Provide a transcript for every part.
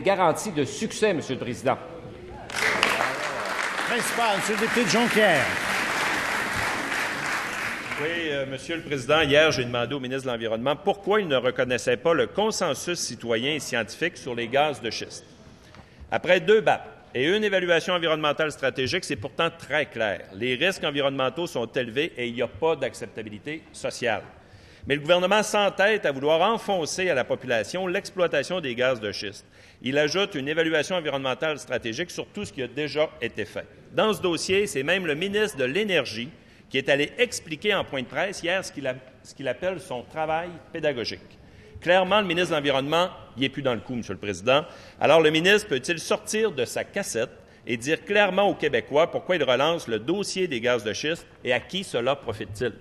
garanties de succès, Monsieur le Président. Principal, Monsieur le député de Jonquière. Oui, Monsieur le Président, hier, j'ai demandé au ministre de l'Environnement pourquoi il ne reconnaissait pas le consensus citoyen et scientifique sur les gaz de schiste. Après 2 BAP et une évaluation environnementale stratégique, c'est pourtant très clair. Les risques environnementaux sont élevés et il n'y a pas d'acceptabilité sociale. Mais le gouvernement s'entête à vouloir enfoncer à la population l'exploitation des gaz de schiste. Il ajoute une évaluation environnementale stratégique sur tout ce qui a déjà été fait. Dans ce dossier, c'est même le ministre de l'Énergie qui est allé expliquer en point de presse hier ce qu'il appelle son travail pédagogique. Clairement, le ministre de l'Environnement, il n'est plus dans le coup, Monsieur le Président. Alors, le ministre peut-il sortir de sa cassette et dire clairement aux Québécois pourquoi il relance le dossier des gaz de schiste et à qui cela profite-t-il?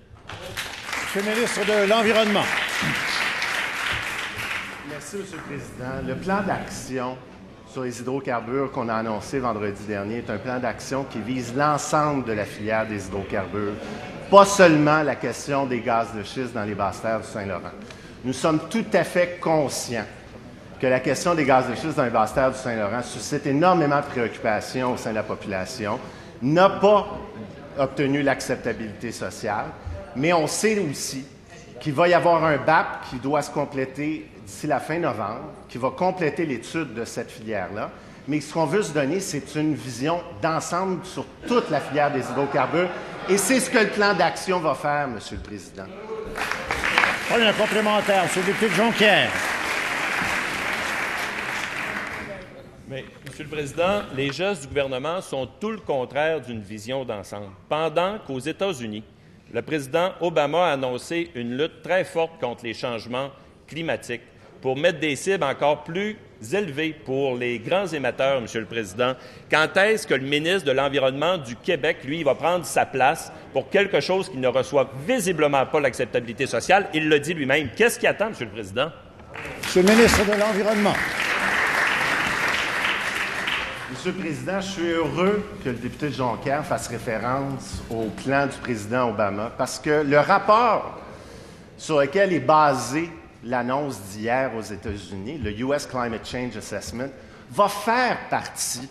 Monsieur le ministre de l'Environnement. Merci, Monsieur le Président. Le plan d'action sur les hydrocarbures qu'on a annoncé vendredi dernier est un plan d'action qui vise l'ensemble de la filière des hydrocarbures, pas seulement la question des gaz de schiste dans les basses terres du Saint-Laurent. Nous sommes tout à fait conscients que la question des gaz de schiste dans les basses terres du Saint-Laurent suscite énormément de préoccupations au sein de la population, n'a pas obtenu l'acceptabilité sociale, mais on sait aussi qu'il va y avoir un BAP qui doit se compléter d'ici la fin novembre, qui va compléter l'étude de cette filière-là. Mais ce qu'on veut se donner, c'est une vision d'ensemble sur toute la filière des hydrocarbures. Et c'est ce que le plan d'action va faire, Monsieur le Président. Un complémentaire, Monsieur le député de Jonquière. Mais, Monsieur le Président, les gestes du gouvernement sont tout le contraire d'une vision d'ensemble. Pendant qu'aux États-Unis, le président Obama a annoncé une lutte très forte contre les changements climatiques pour mettre des cibles encore plus élevées pour les grands émetteurs, Monsieur le Président. Quand est-ce que le ministre de l'Environnement du Québec, lui, va prendre sa place pour quelque chose qui ne reçoit visiblement pas l'acceptabilité sociale? Il le dit lui-même. Qu'est-ce qui attend, Monsieur le Président? Monsieur le ministre de l'Environnement. Monsieur le Président, je suis heureux que le député de Jonquière fasse référence au plan du président Obama parce que le rapport sur lequel est basée l'annonce d'hier aux États-Unis, le US Climate Change Assessment, va faire partie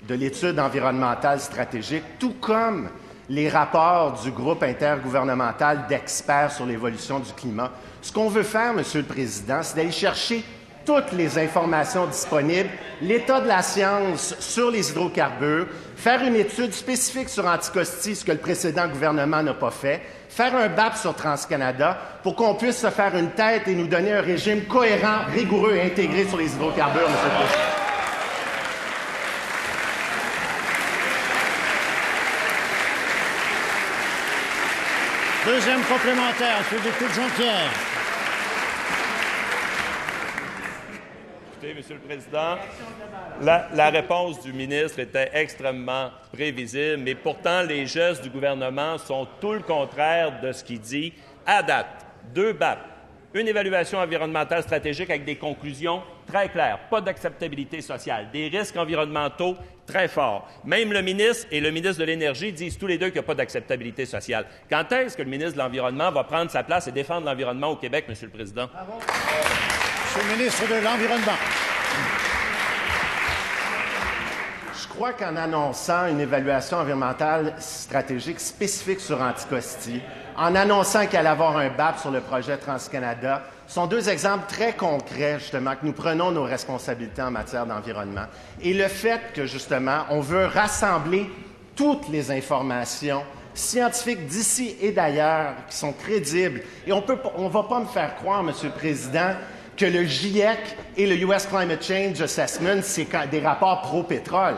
de l'étude environnementale stratégique, tout comme les rapports du groupe intergouvernemental d'experts sur l'évolution du climat. Ce qu'on veut faire, Monsieur le Président, c'est d'aller chercher toutes les informations disponibles, l'état de la science sur les hydrocarbures, faire une étude spécifique sur Anticosti, ce que le précédent gouvernement n'a pas fait, faire un BAP sur TransCanada pour qu'on puisse se faire une tête et nous donner un régime cohérent, rigoureux et intégré sur les hydrocarbures, Monsieur le Président. Deuxième complémentaire, Monsieur le député de Jonquière. Monsieur le Président, la réponse du ministre était extrêmement prévisible, mais pourtant, les gestes du gouvernement sont tout le contraire de ce qu'il dit. À date, 2 BAP, une évaluation environnementale stratégique avec des conclusions très claires, pas d'acceptabilité sociale, des risques environnementaux très forts. Même le ministre et le ministre de l'Énergie disent tous les deux qu'il n'y a pas d'acceptabilité sociale. Quand est-ce que le ministre de l'Environnement va prendre sa place et défendre l'environnement au Québec, Monsieur le Président? Monsieur le ministre de l'Environnement. Je crois qu'en annonçant une évaluation environnementale stratégique spécifique sur Anticosti, en annonçant qu'il allait y avoir un BAP sur le projet TransCanada, sont 2 exemples très concrets, justement, que nous prenons nos responsabilités en matière d'environnement. Et le fait que, justement, on veut rassembler toutes les informations scientifiques d'ici et d'ailleurs qui sont crédibles. Et on ne va pas me faire croire, Monsieur le Président, que le GIEC et le US Climate Change Assessment, c'est des rapports pro-pétrole.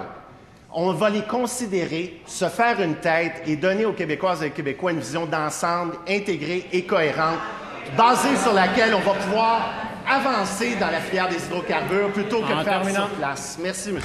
On va les considérer, se faire une tête et donner aux Québécoises et aux Québécois une vision d'ensemble intégrée et cohérente, basée sur laquelle on va pouvoir avancer dans la filière des hydrocarbures plutôt que de faire sur place. Merci, M.